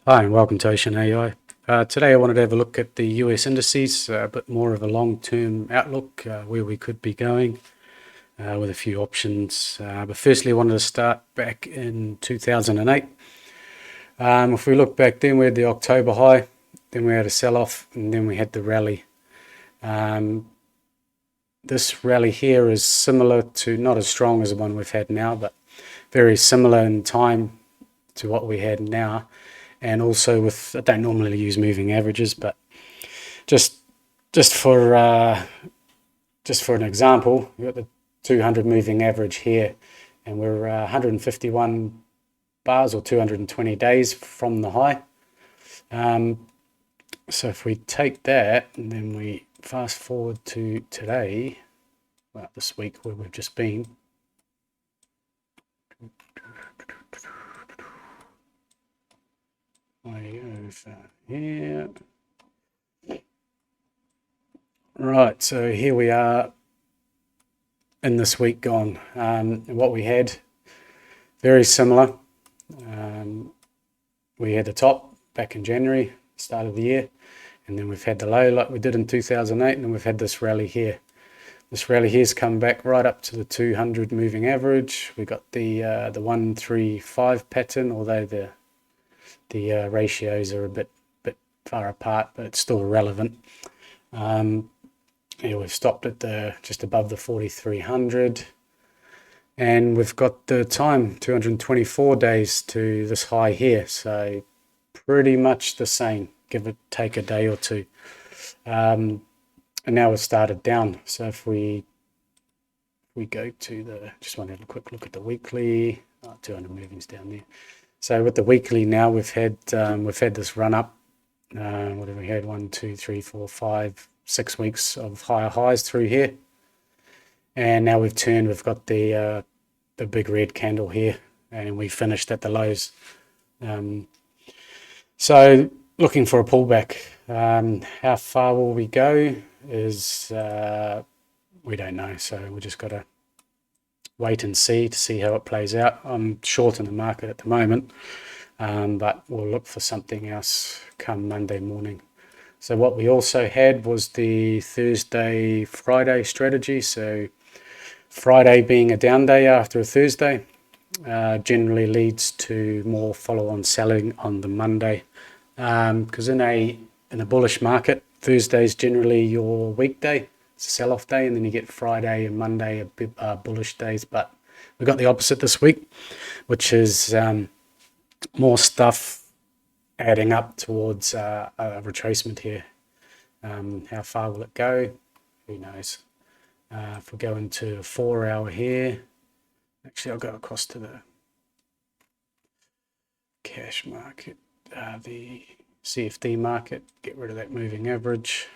Hi and welcome to oceanai. Today I wanted to have a look at the US indices, a bit more of a long-term outlook, where we could be going with a few options. But firstly, I wanted to start back in 2008. If we look back then, we had the October high, then we had a sell-off, and then we had the rally. This rally here is similar to, not as strong as the one we've had now, but very similar in time to what we had now. And also with, I don't normally use moving averages, but just for an example, we've got the 200 moving average here, and we're 151 bars or 220 days from the high. So if we take that and then we fast forward to today, well, this week where we've just been, over here. Right, so here we are in this week gone. What we had, very similar. We had the top back in January, start of the year, and then we've had the low like we did in 2008, and then we've had this rally here. This rally here's come back right up to the 200 moving average. We got the 135 pattern, although the ratios are a bit far apart, but it's still relevant. Yeah, we've stopped at just above the 4300, and we've got the time 224 days to this high here, so pretty much the same, give it take a day or two. And now we've started down. So if we go to the, just want to have a quick look at the weekly. 200 movings down there. So with the weekly now, we've had this run up. What have we had? 1, 2, 3, 4, 5, 6 weeks of higher highs through here, and now we've turned. We've got the big red candle here, and we finished at the lows. So looking for a pullback. How far will we go is we don't know. So we just got to wait and see to see how it plays out. I'm short in the market at the moment, but we'll look for something else come Monday morning. So what we also had was the Thursday, Friday strategy. So Friday being a down day after a Thursday generally leads to more follow-on selling on the Monday, because in a bullish market, Thursday is generally your weekday. It's a sell-off day, and then you get Friday and Monday a bit bullish days. But we've got the opposite this week, which is more stuff adding up towards a retracement here. How far will it go? Who knows? If we go into a 4-hour here, actually I'll go across to the cash market, the CFD market, get rid of that moving average.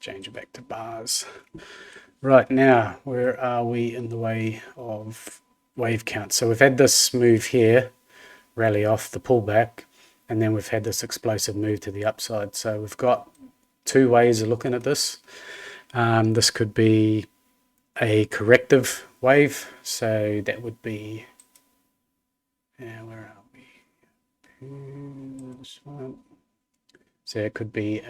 Change it back to bars. Right now, where are we in the way of wave count? So we've had this move here, rally off the pullback, and then we've had this explosive move to the upside. So we've got two ways of looking at this. This could be a corrective wave, so that would be, where are we? This one. So it could be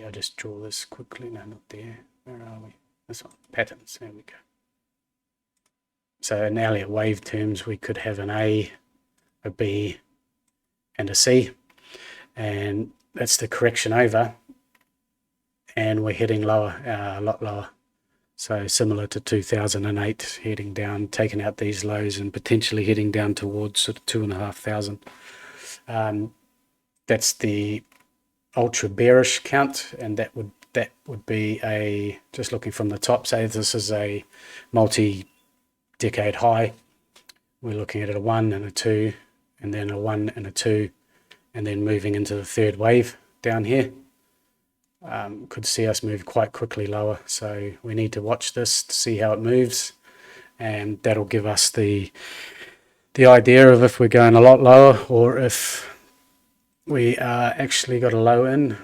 I'll just draw this quickly. No, not there. Where are we? This one, patterns. There we go. So in Elliott wave terms, we could have an A, a B, and a C, and that's the correction over, and we're heading lower, a lot lower. So similar to 2008, heading down, taking out these lows, and potentially heading down towards sort of 2,500. That's the ultra bearish count, and that would be a, just looking from the top, say this is a multi-decade high. We're looking at a 1 and a 2, and then a 1 and a 2, and then moving into the third wave down here. Could see us move quite quickly lower, so we need to watch this to see how it moves, and that'll give us the idea of if we're going a lot lower or if we actually got a low in.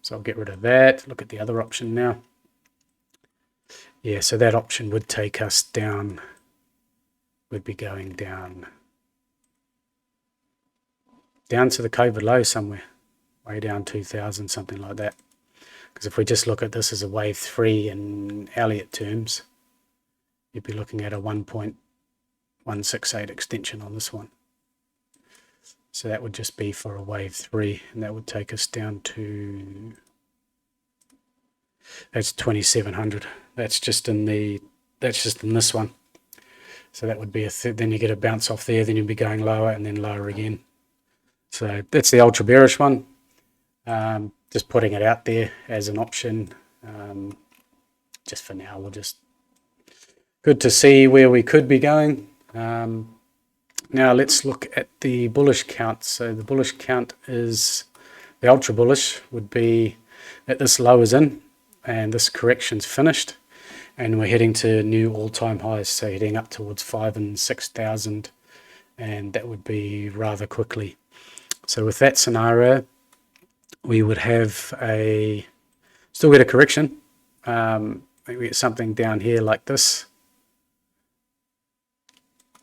So I'll get rid of that. Look at the other option now. Yeah, so that option would take us down we'd be going down to the COVID low somewhere, way down 2000, something like that. Because if we just look at this as a wave 3 in Elliott terms, you'd be looking at a 1.168 extension on this one. So that would just be for a wave 3, and that would take us down to, that's 2700. That's just in this one. So that would be then you get a bounce off there, then you'd be going lower and then lower again. So that's the ultra bearish one. Just putting it out there as an option. Just for now, good to see where we could be going. Now let's look at the bullish count. So the bullish count is, the ultra bullish would be that this low is in and this correction's finished, and we're heading to new all-time highs, so heading up towards 5,000 and 6,000, and that would be rather quickly. So with that scenario, we would have still get a correction. Maybe get something down here like this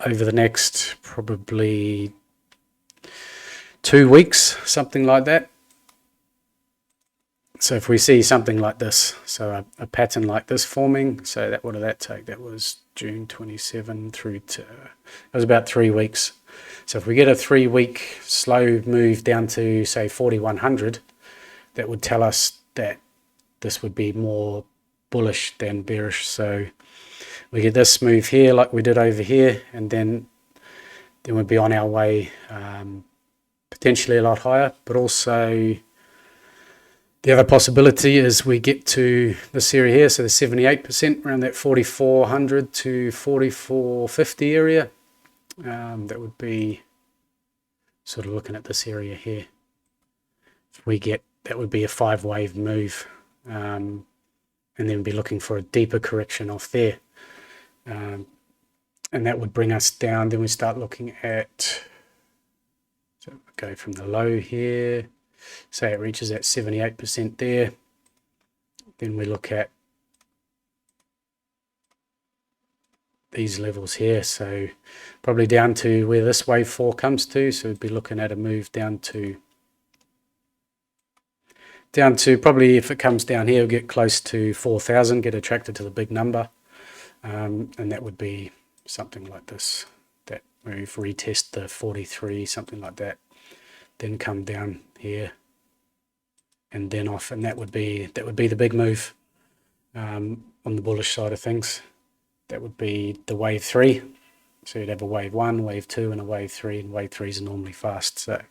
over the next probably 2 weeks, something like that. So if we see something like this, so a pattern like this forming, so that, what did that take? That was June 27 through to, it was about 3 weeks. So if we get a 3-week slow move down to, say, 4,100, that would tell us that this would be more bullish than bearish. So we get this move here like we did over here, and then we'd be on our way, potentially a lot higher. But also the other possibility is we get to this area here, so the 78%, around that 4,400 to 4,450 area. That would be sort of looking at this area here. If we get, that would be a 5-wave move, and then we'd be looking for a deeper correction off there, and that would bring us down. Then we start looking at, so go from the low here, say it reaches at 78% there, then we look at these levels here, so probably down to where this wave 4 comes to. So we'd be looking at a move down to probably, if it comes down here, we'll get close to 4,000, get attracted to the big number, and that would be something like this, that move, retest the 43, something like that, then come down here and then off, and that would be the big move on the bullish side of things. That would be the wave 3. So you'd have a wave 1, wave 2, and a wave 3, and wave 3s are normally fast. So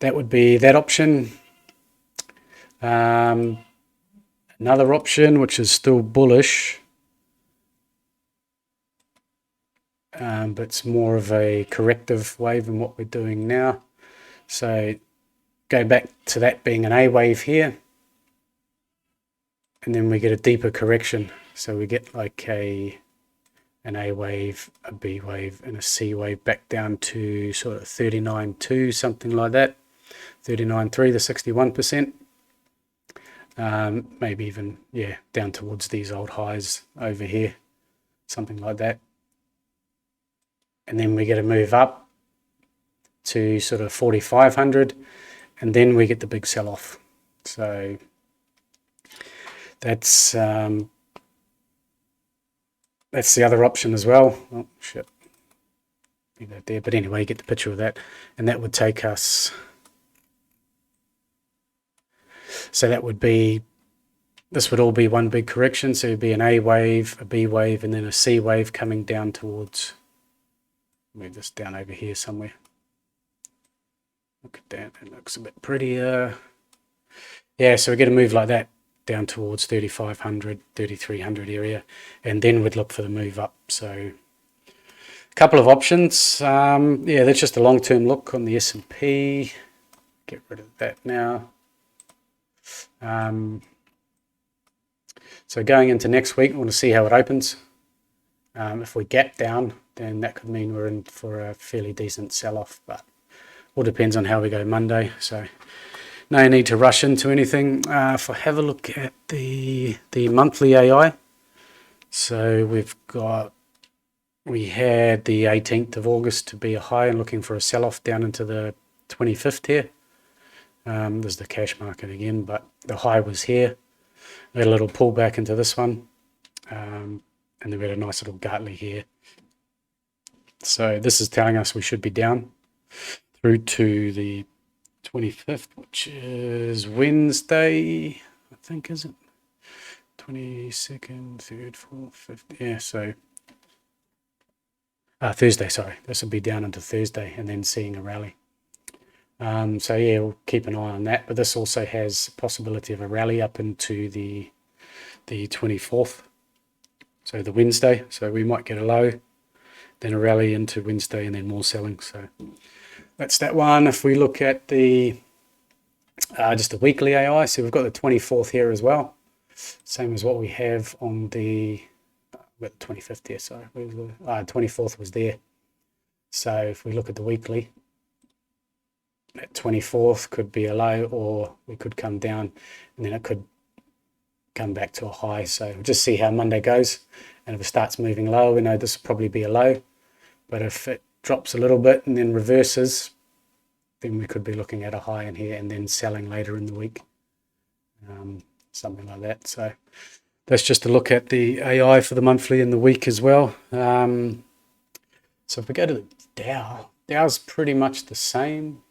that would be that option. Another option, which is still bullish, but it's more of a corrective wave than what we're doing now. So go back to that being an A wave here, and then we get a deeper correction. So we get like an A wave, a B wave, and a C wave back down to sort of 39.2, something like that. 39.3, the 61%. Maybe even, yeah, down towards these old highs over here, something like that. And then we get a move up to sort of 4,500, and then we get the big sell-off. So that's the other option as well. Oh shit, leave that there. But anyway, you get the picture of that, and that would take us. So that would be, this would all be one big correction. So it'd be an A wave, a B wave, and then a C wave coming down towards. Move this down over here somewhere. Look at that. It looks a bit prettier. Yeah, so we get a move like that down towards 3,500, 3,300 area, and then we'd look for the move up. So a couple of options. Yeah, that's just a long-term look on the S&P. Get rid of that now. So going into next week, we want to see how it opens. If we gap down, then that could mean we're in for a fairly decent sell-off, but all depends on how we go Monday. So no need to rush into anything. If I have a look at the monthly AI, so we've got we had the 18th of August to be a high and looking for a sell-off down into the 25th here. There's the cash market again, but the high was here. We had a little pullback into this one, and then we had a nice little Gartley here. So this is telling us we should be down through to the 25th, which is Wednesday, I think, is it? 22nd, 3rd, 4th, 5th, yeah, so Thursday, sorry. This will be down into Thursday and then seeing a rally. So yeah, we'll keep an eye on that, but this also has possibility of a rally up into the 24th, so the Wednesday. So we might get a low, then a rally into Wednesday, and then more selling. So that's that one. If we look at the just the weekly AI, so we've got the 24th here as well, same as what we have on the 25th here. Sorry, 24th was there. So if we look at the weekly, that 24th could be a low, or we could come down, and then it could come back to a high. So we'll just see how Monday goes, and if it starts moving low, we know this will probably be a low. But if it drops a little bit and then reverses, then we could be looking at a high in here and then selling later in the week, something like that. So that's just a look at the AI for the monthly and the week as well. So if we go to the Dow's pretty much the same.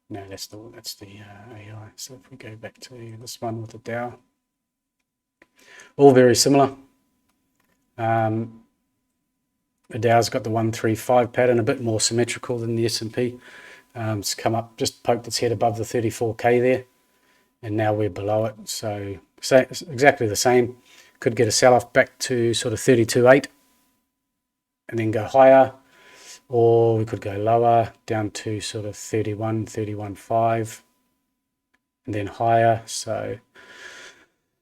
No, that's the AI. So if we go back to this one with the Dow, all very similar. The Dow's got the 135 pattern, a bit more symmetrical than the S&P. It's come up, just poked its head above the 34K there, and now we're below it. So exactly the same. Could get a sell-off back to sort of 32.8 and then go higher, or we could go lower down to sort of 31, 31.5 and then higher. So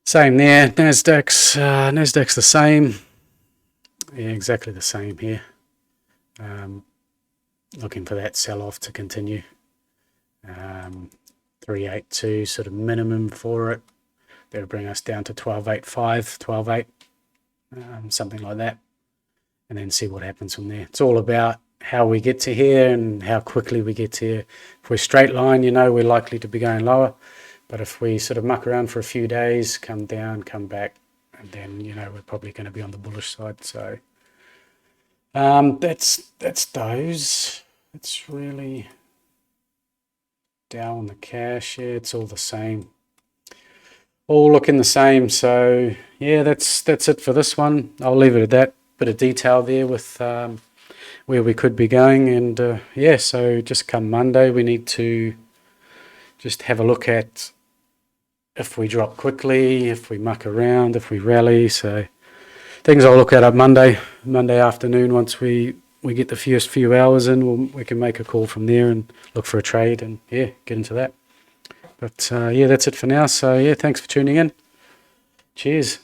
same there. NASDAQ's the same. Yeah, exactly the same here. Looking for that sell-off to continue. 382 sort of minimum for it. That'll bring us down to 12.85, 12.8, something like that, and then see what happens from there. It's all about how we get to here and how quickly we get to here. If we're straight line, we're likely to be going lower, but if we sort of muck around for a few days, come down, come back, and then we're probably going to be on the bullish side. So that's those. It's really down on the cash. Yeah, it's all the same, all looking the same. So yeah, that's it for this one. I'll leave it at that. Bit of detail there with where we could be going, and yeah, so just come Monday we need to just have a look at if we drop quickly, if we muck around, if we rally. So things I'll look at up Monday afternoon. Once we get the first few hours in, we can make a call from there and look for a trade and yeah, get into that. But yeah, that's it for now. So yeah, thanks for tuning in. Cheers.